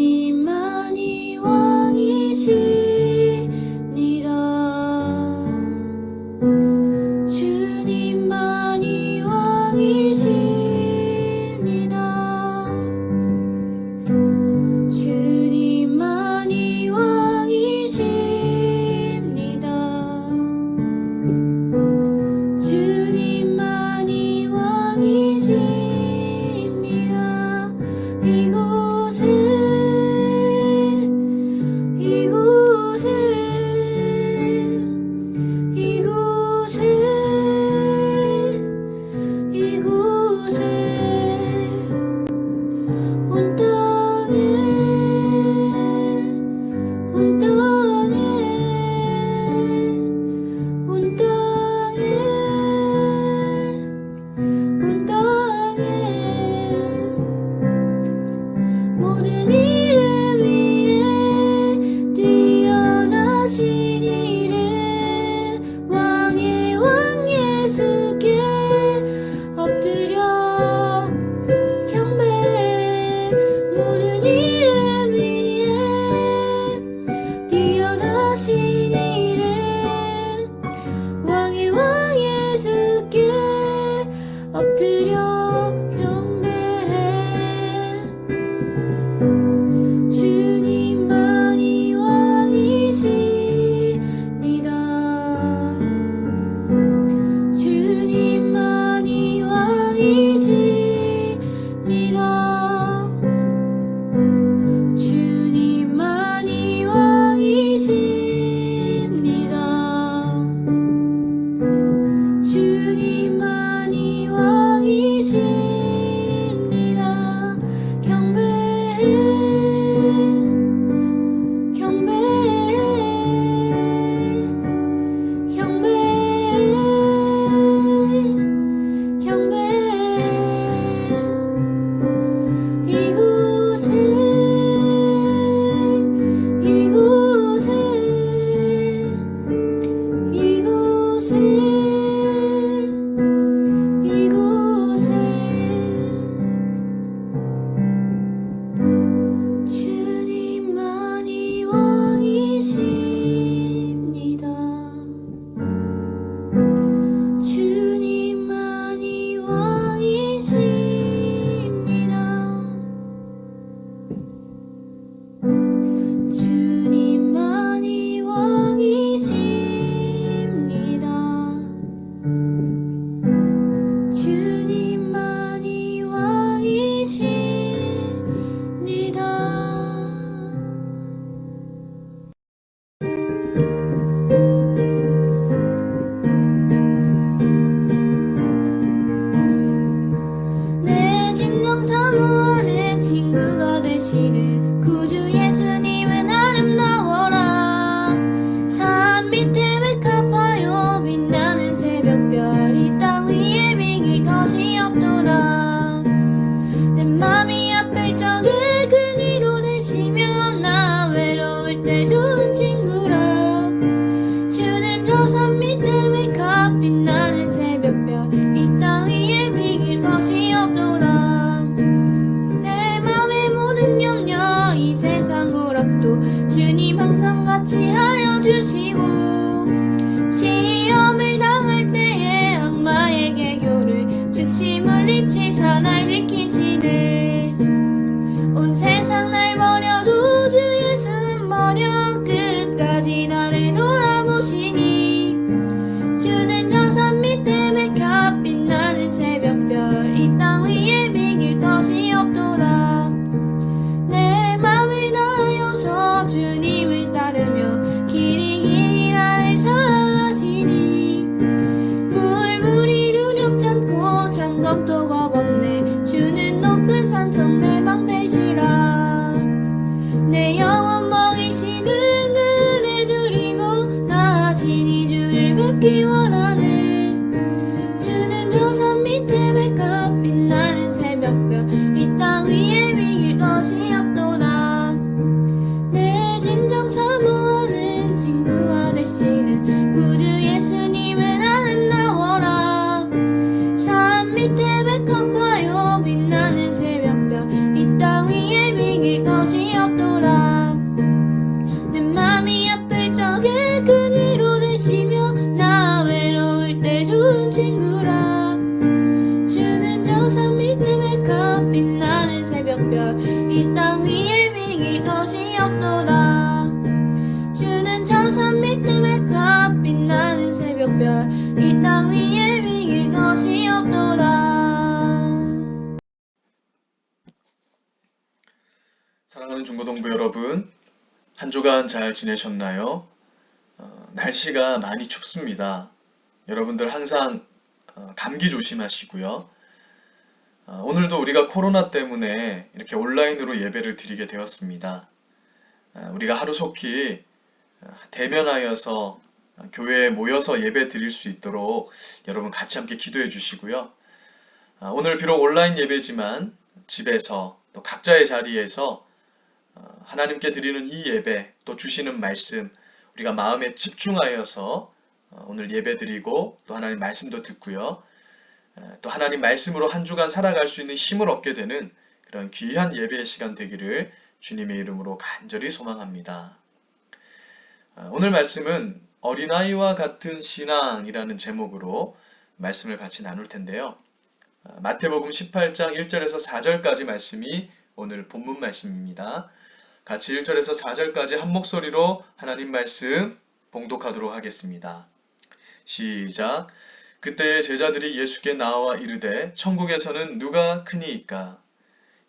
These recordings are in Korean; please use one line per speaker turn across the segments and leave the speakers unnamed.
주님만이 왕이시니라. 주님만이 왕이시니라. 주님만이 왕이십니다. 주님만이 왕이십니다. 이곳에 이곳에 이곳에 이곳에 온 땅에 온 땅에 온 땅에 온 땅에 모든 이름 위에 뛰어나신 이름 왕의 왕 예수께 엎드려 경배해. 모든 이름 위에 뛰어나신 이름 왕의 왕 예수께 엎드려 경배해. 주님만이 왕이시니라. 주님만이 왕이시니라. 주님만이 왕이십니다. 주님만이 왕이십니다. 밑에 백합하여 빛나는 새벽별 이 땅 위에 비길 것이 없도다. 내 맘이 아플 적에 큰 위로 되시며 나 외로울 때 좋은 친구라. 주는 저 산 밑에 백합 빛나는 새벽별 이 땅 위에 비길 것이 없도다. 주는 저 산 밑에 백합 빛나는 새벽별 이 땅 위에 비길 것이 없도다.
사랑하는 중고동부 여러분, 한 주간 잘 지내셨나요? 날씨가 많이 춥습니다. 여러분들 항상 감기 조심하시고요. 오늘도 우리가 코로나 때문에 이렇게 온라인으로 예배를 드리게 되었습니다. 우리가 하루속히 대면하여서 교회에 모여서 예배 드릴 수 있도록 여러분 같이 함께 기도해 주시고요. 오늘 비록 온라인 예배지만 집에서 또 각자의 자리에서 하나님께 드리는 이 예배, 또 주시는 말씀, 우리가 마음에 집중하여서 오늘 예배 드리고 또 하나님 말씀도 듣고요. 또 하나님 말씀으로 한 주간 살아갈 수 있는 힘을 얻게 되는 그런 귀한 예배의 시간 되기를 주님의 이름으로 간절히 소망합니다. 오늘 말씀은 어린아이와 같은 신앙이라는 제목으로 말씀을 같이 나눌 텐데요. 마태복음 18장 1절에서 4절까지 말씀이 오늘 본문 말씀입니다. 같이 1절에서 4절까지 한 목소리로 하나님 말씀 봉독하도록 하겠습니다. 시작. 그때의 제자들이 예수께 나와 이르되 천국에서는 누가 크니이까?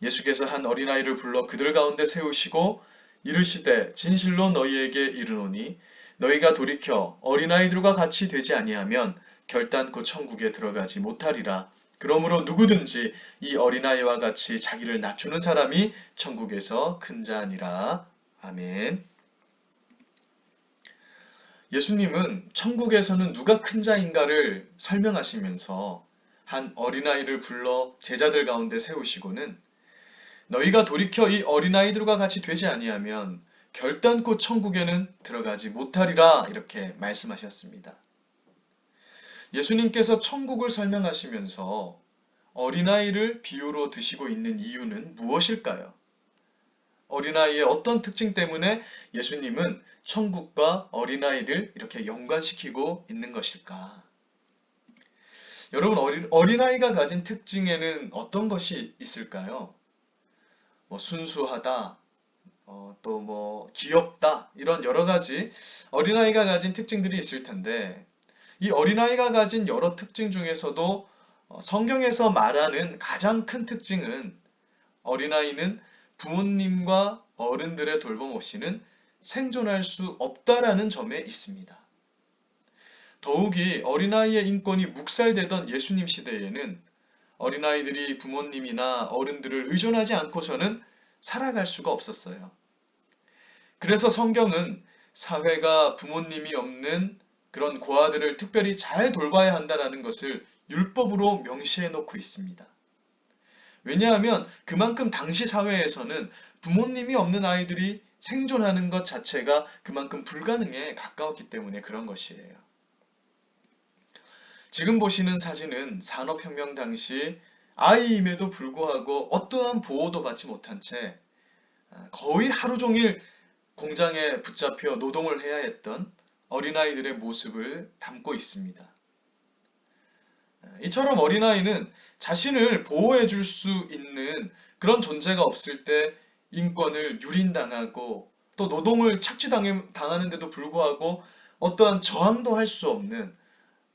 예수께서 한 어린아이를 불러 그들 가운데 세우시고 이르시되 진실로 너희에게 이르노니 너희가 돌이켜 어린아이들과 같이 되지 아니하면 결단코 천국에 들어가지 못하리라. 그러므로 누구든지 이 어린아이와 같이 자기를 낮추는 사람이 천국에서 큰 자니라. 아멘. 예수님은 천국에서는 누가 큰 자인가를 설명하시면서 한 어린아이를 불러 제자들 가운데 세우시고는 너희가 돌이켜 이 어린아이들과 같이 되지 아니하면 결단코 천국에는 들어가지 못하리라 이렇게 말씀하셨습니다. 예수님께서 천국을 설명하시면서 어린아이를 비유로 드시고 있는 이유는 무엇일까요? 어린아이의 어떤 특징 때문에 예수님은 천국과 어린아이를 이렇게 연관시키고 있는 것일까? 여러분, 어린아이가 가진 특징에는 어떤 것이 있을까요? 순수하다, 또 귀엽다, 이런 여러 가지 어린아이가 가진 특징들이 있을 텐데, 이 어린아이가 가진 여러 특징 중에서도 성경에서 말하는 가장 큰 특징은 어린아이는 부모님과 어른들의 돌봄 없이는 생존할 수 없다라는 점에 있습니다. 더욱이 어린아이의 인권이 묵살되던 예수님 시대에는 어린아이들이 부모님이나 어른들을 의존하지 않고서는 살아갈 수가 없었어요. 그래서 성경은 사회가 부모님이 없는 그런 고아들을 특별히 잘 돌봐야 한다는 것을 율법으로 명시해 놓고 있습니다. 왜냐하면 그만큼 당시 사회에서는 부모님이 없는 아이들이 생존하는 것 자체가 그만큼 불가능에 가까웠기 때문에 그런 것이에요. 지금 보시는 사진은 산업혁명 당시 아이임에도 불구하고 어떠한 보호도 받지 못한 채 거의 하루 종일 공장에 붙잡혀 노동을 해야 했던 어린아이들의 모습을 담고 있습니다. 이처럼 어린아이는 자신을 보호해 줄 수 있는 그런 존재가 없을 때 인권을 유린당하고 또 노동을 착취당하는데도 불구하고 어떠한 저항도 할 수 없는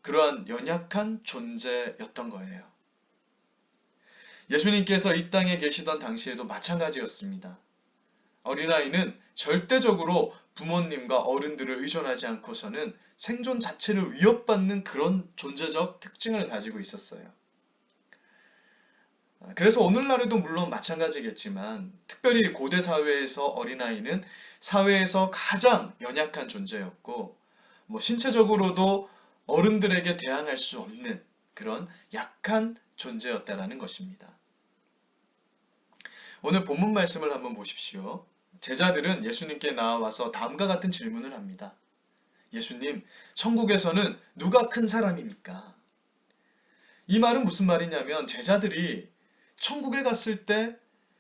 그러한 연약한 존재였던 거예요. 예수님께서 이 땅에 계시던 당시에도 마찬가지였습니다. 어린아이는 절대적으로 부모님과 어른들을 의존하지 않고서는 생존 자체를 위협받는 그런 존재적 특징을 가지고 있었어요. 그래서 오늘날에도 물론 마찬가지겠지만 특별히 고대 사회에서 어린아이는 사회에서 가장 연약한 존재였고 신체적으로도 어른들에게 대항할 수 없는 그런 약한 존재였다라는 것입니다. 오늘 본문 말씀을 한번 보십시오. 제자들은 예수님께 나와서 다음과 같은 질문을 합니다. 예수님, 천국에서는 누가 큰 사람입니까? 이 말은 무슨 말이냐면 제자들이 천국에 갔을 때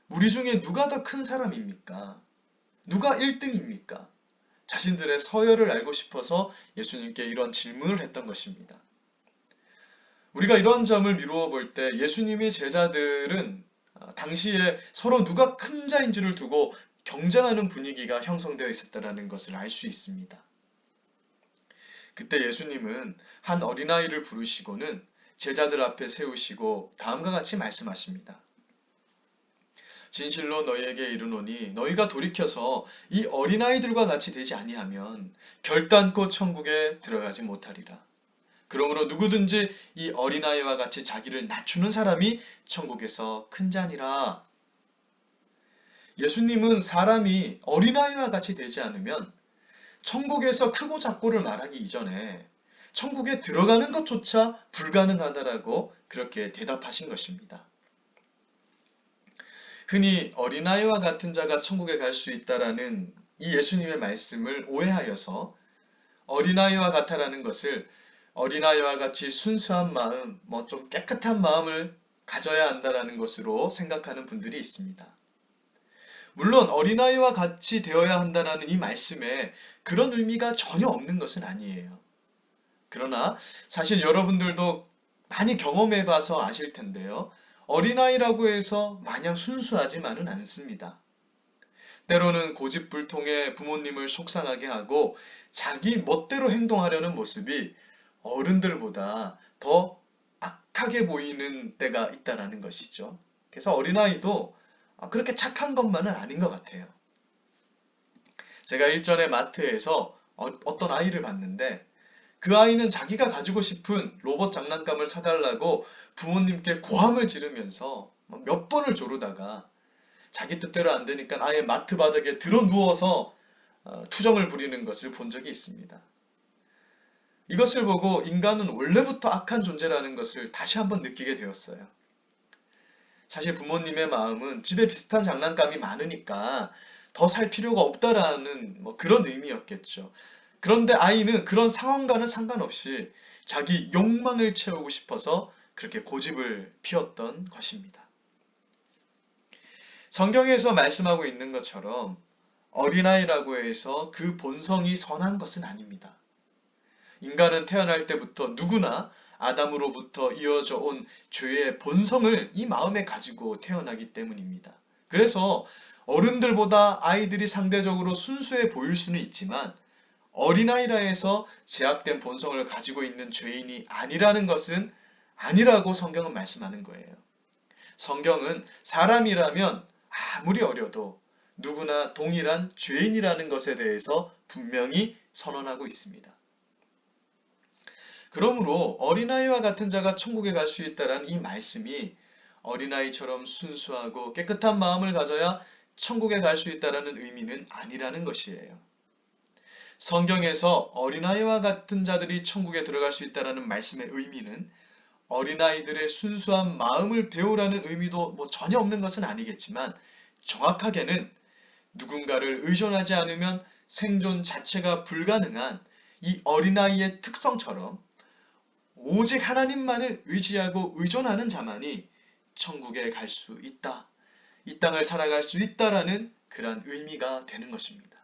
우리 중에 누가 더 큰 사람입니까? 누가 1등입니까? 자신들의 서열을 알고 싶어서 예수님께 이런 질문을 했던 것입니다. 우리가 이런 점을 미루어 볼 때 예수님의 제자들은 당시에 서로 누가 큰 자인지를 두고 경쟁하는 분위기가 형성되어 있었다는 것을 알 수 있습니다. 그때 예수님은 한 어린아이를 부르시고는 제자들 앞에 세우시고 다음과 같이 말씀하십니다. 진실로 너희에게 이르노니 너희가 돌이켜서 이 어린아이들과 같이 되지 아니하면 결단코 천국에 들어가지 못하리라. 그러므로 누구든지 이 어린아이와 같이 자기를 낮추는 사람이 천국에서 큰 자니라. 예수님은 사람이 어린아이와 같이 되지 않으면 천국에서 크고 작고를 말하기 이전에 천국에 들어가는 것조차 불가능하다라고 그렇게 대답하신 것입니다. 흔히 어린아이와 같은 자가 천국에 갈 수 있다라는 이 예수님의 말씀을 오해하여서 어린아이와 같아라는 것을 어린아이와 같이 순수한 마음, 좀 깨끗한 마음을 가져야 한다라는 것으로 생각하는 분들이 있습니다. 물론 어린아이와 같이 되어야 한다라는 이 말씀에 그런 의미가 전혀 없는 것은 아니에요. 그러나 사실 여러분들도 많이 경험해 봐서 아실 텐데요. 어린아이라고 해서 마냥 순수하지만은 않습니다. 때로는 고집불통에 부모님을 속상하게 하고 자기 멋대로 행동하려는 모습이 어른들보다 더 악하게 보이는 때가 있다는 것이죠. 그래서 어린아이도 그렇게 착한 것만은 아닌 것 같아요. 제가 일전에 마트에서 어떤 아이를 봤는데 그 아이는 자기가 가지고 싶은 로봇 장난감을 사달라고 부모님께 고함을 지르면서 몇 번을 조르다가 자기 뜻대로 안 되니까 아예 마트 바닥에 들어 누워서 투정을 부리는 것을 본 적이 있습니다. 이것을 보고 인간은 원래부터 악한 존재라는 것을 다시 한번 느끼게 되었어요. 사실 부모님의 마음은 집에 비슷한 장난감이 많으니까 더 살 필요가 없다라는 그런 의미였겠죠. 그런데 아이는 그런 상황과는 상관없이 자기 욕망을 채우고 싶어서 그렇게 고집을 피웠던 것입니다. 성경에서 말씀하고 있는 것처럼 어린아이라고 해서 그 본성이 선한 것은 아닙니다. 인간은 태어날 때부터 누구나 아담으로부터 이어져 온 죄의 본성을 이 마음에 가지고 태어나기 때문입니다. 그래서 어른들보다 아이들이 상대적으로 순수해 보일 수는 있지만 어린아이라 해서 제약된 본성을 가지고 있는 죄인이 아니라는 것은 아니라고 성경은 말씀하는 거예요. 성경은 사람이라면 아무리 어려도 누구나 동일한 죄인이라는 것에 대해서 분명히 선언하고 있습니다. 그러므로 어린아이와 같은 자가 천국에 갈 수 있다는 이 말씀이 어린아이처럼 순수하고 깨끗한 마음을 가져야 천국에 갈 수 있다는 의미는 아니라는 것이에요. 성경에서 어린아이와 같은 자들이 천국에 들어갈 수 있다는 말씀의 의미는 어린아이들의 순수한 마음을 배우라는 의미도 전혀 없는 것은 아니겠지만 정확하게는 누군가를 의존하지 않으면 생존 자체가 불가능한 이 어린아이의 특성처럼 오직 하나님만을 의지하고 의존하는 자만이 천국에 갈 수 있다. 이 땅을 살아갈 수 있다라는 그러한 의미가 되는 것입니다.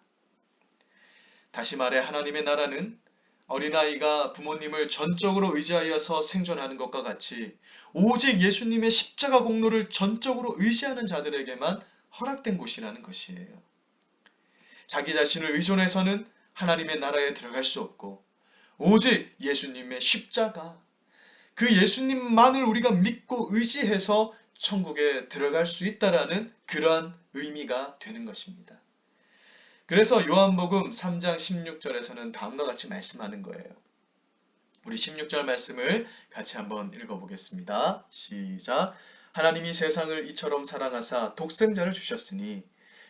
다시 말해 하나님의 나라는 어린아이가 부모님을 전적으로 의지하여서 생존하는 것과 같이 오직 예수님의 십자가 공로를 전적으로 의지하는 자들에게만 허락된 곳이라는 것이에요. 자기 자신을 의존해서는 하나님의 나라에 들어갈 수 없고 오직 예수님의 십자가, 그 예수님만을 우리가 믿고 의지해서 천국에 들어갈 수 있다라는 그러한 의미가 되는 것입니다. 그래서 요한복음 3장 16절에서는 다음과 같이 말씀하는 거예요. 우리 16절 말씀을 같이 한번 읽어보겠습니다. 시작. 하나님이 세상을 이처럼 사랑하사 독생자를 주셨으니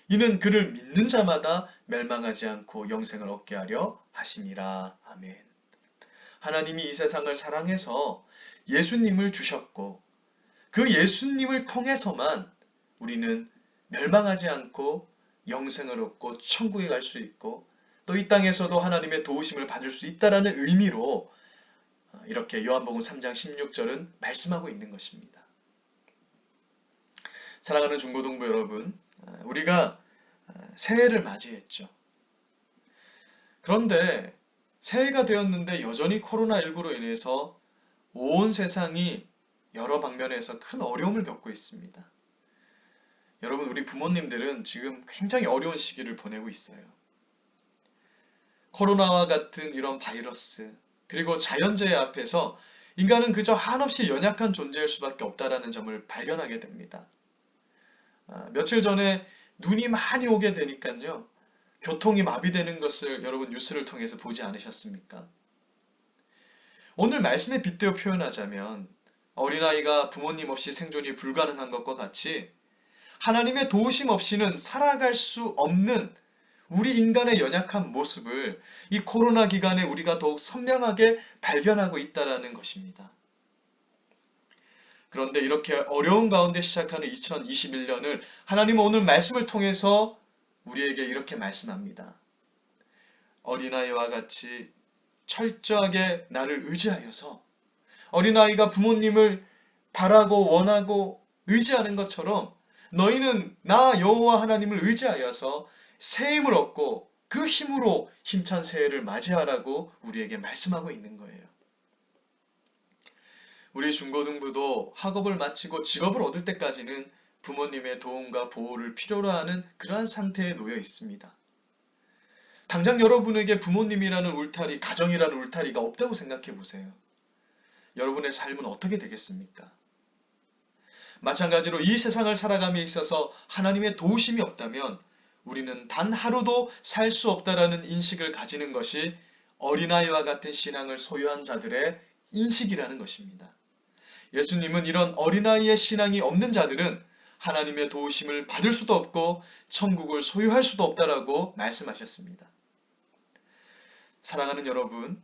이는 그를 믿는 자마다 멸망하지 않고 영생을 얻게 하려 하심이라. 아멘. 하나님이 이 세상을 사랑해서 예수님을 주셨고 그 예수님을 통해서만 우리는 멸망하지 않고 영생을 얻고 천국에 갈 수 있고 또 이 땅에서도 하나님의 도우심을 받을 수 있다라는 의미로 이렇게 요한복음 3장 16절은 말씀하고 있는 것입니다. 사랑하는 중고등부 여러분, 우리가 새해를 맞이했죠. 그런데 새해가 되었는데 여전히 코로나19로 인해서 온 세상이 여러 방면에서 큰 어려움을 겪고 있습니다. 여러분, 우리 부모님들은 지금 굉장히 어려운 시기를 보내고 있어요. 코로나와 같은 이런 바이러스, 그리고 자연재해 앞에서 인간은 그저 한없이 연약한 존재일 수밖에 없다라는 점을 발견하게 됩니다. 며칠 전에 눈이 많이 오게 되니까요. 교통이 마비되는 것을 여러분 뉴스를 통해서 보지 않으셨습니까? 오늘 말씀에 빗대어 표현하자면 어린아이가 부모님 없이 생존이 불가능한 것과 같이 하나님의 도우심 없이는 살아갈 수 없는 우리 인간의 연약한 모습을 이 코로나 기간에 우리가 더욱 선명하게 발견하고 있다는 것입니다. 그런데 이렇게 어려운 가운데 시작하는 2021년을 하나님은 오늘 말씀을 통해서 우리에게 이렇게 말씀합니다. 어린아이와 같이 철저하게 나를 의지하여서 어린아이가 부모님을 바라고 원하고 의지하는 것처럼 너희는 나 여호와 하나님을 의지하여서 새 힘을 얻고 그 힘으로 힘찬 새해를 맞이하라고 우리에게 말씀하고 있는 거예요. 우리 중고등부도 학업을 마치고 직업을 얻을 때까지는 부모님의 도움과 보호를 필요로 하는 그러한 상태에 놓여 있습니다. 당장 여러분에게 부모님이라는 울타리, 가정이라는 울타리가 없다고 생각해 보세요. 여러분의 삶은 어떻게 되겠습니까? 마찬가지로 이 세상을 살아감에 있어서 하나님의 도우심이 없다면 우리는 단 하루도 살 수 없다라는 인식을 가지는 것이 어린아이와 같은 신앙을 소유한 자들의 인식이라는 것입니다. 예수님은 이런 어린아이의 신앙이 없는 자들은 하나님의 도우심을 받을 수도 없고 천국을 소유할 수도 없다라고 말씀하셨습니다. 사랑하는 여러분,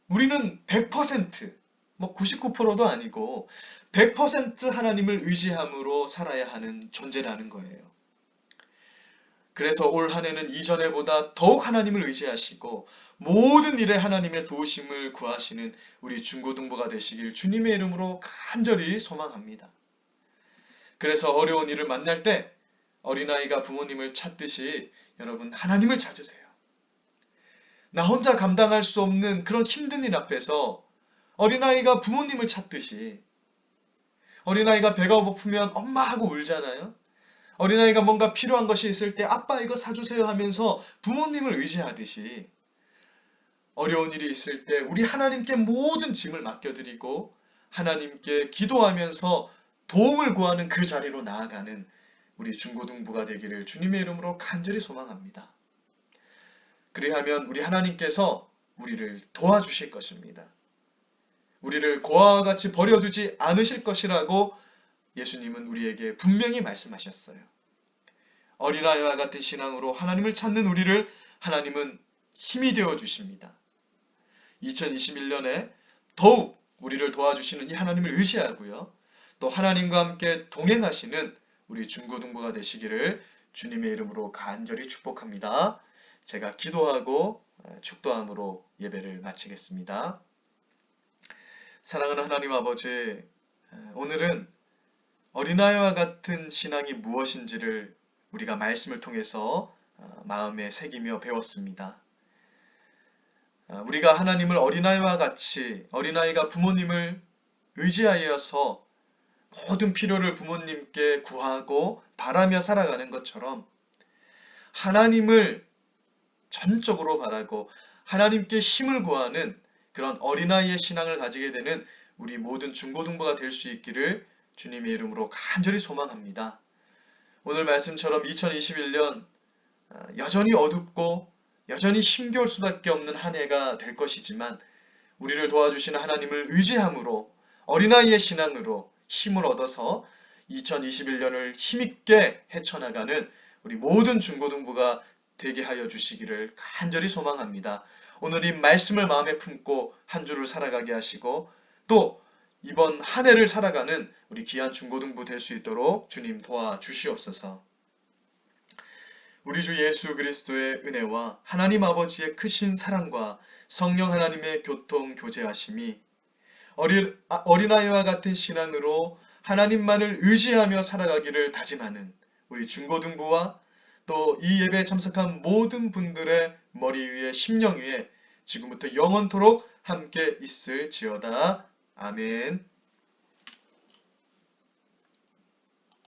우리는 100%, 99%도 아니고 100% 하나님을 의지함으로 살아야 하는 존재라는 거예요. 그래서 올 한 해는 이전에보다 더욱 하나님을 의지하시고 모든 일에 하나님의 도우심을 구하시는 우리 중고등부가 되시길 주님의 이름으로 간절히 소망합니다. 그래서 어려운 일을 만날 때 어린아이가 부모님을 찾듯이 여러분 하나님을 찾으세요. 나 혼자 감당할 수 없는 그런 힘든 일 앞에서 어린아이가 부모님을 찾듯이 어린아이가 배가 고프면 엄마 하고 울잖아요. 어린아이가 뭔가 필요한 것이 있을 때 아빠 이거 사주세요 하면서 부모님을 의지하듯이 어려운 일이 있을 때 우리 하나님께 모든 짐을 맡겨드리고 하나님께 기도하면서 도움을 구하는 그 자리로 나아가는 우리 중고등부가 되기를 주님의 이름으로 간절히 소망합니다. 그리하면 우리 하나님께서 우리를 도와주실 것입니다. 우리를 고아와 같이 버려두지 않으실 것이라고 예수님은 우리에게 분명히 말씀하셨어요. 어린아이와 같은 신앙으로 하나님을 찾는 우리를 하나님은 힘이 되어 주십니다. 2021년에 더욱 우리를 도와주시는 이 하나님을 의지하고요. 또 하나님과 함께 동행하시는 우리 중고등부가 되시기를 주님의 이름으로 간절히 축복합니다. 제가 기도하고 축도함으로 예배를 마치겠습니다. 사랑하는 하나님 아버지, 오늘은 어린아이와 같은 신앙이 무엇인지를 우리가 말씀을 통해서 마음에 새기며 배웠습니다. 우리가 하나님을 어린아이와 같이 어린아이가 부모님을 의지하여서 모든 필요를 부모님께 구하고 바라며 살아가는 것처럼 하나님을 전적으로 바라고 하나님께 힘을 구하는 그런 어린아이의 신앙을 가지게 되는 우리 모든 중고등부가 될 수 있기를 주님의 이름으로 간절히 소망합니다. 오늘 말씀처럼 2021년 여전히 어둡고 여전히 힘겨울 수밖에 없는 한 해가 될 것이지만 우리를 도와주시는 하나님을 의지함으로 어린아이의 신앙으로 힘을 얻어서 2021년을 힘있게 헤쳐나가는 우리 모든 중고등부가 되게 하여 주시기를 간절히 소망합니다. 오늘 이 말씀을 마음에 품고 한 주를 살아가게 하시고 또 이번 한 해를 살아가는 우리 귀한 중고등부 될 수 있도록 주님 도와주시옵소서. 우리 주 예수 그리스도의 은혜와 하나님 아버지의 크신 사랑과 성령 하나님의 교통 교제하심이 어린아이와 같은 신앙으로 하나님만을 의지하며 살아가기를 다짐하는 우리 중고등부와 또 이 예배에 참석한 모든 분들의 머리 위에 심령 위에 지금부터 영원토록 함께 있을지어다. 아멘.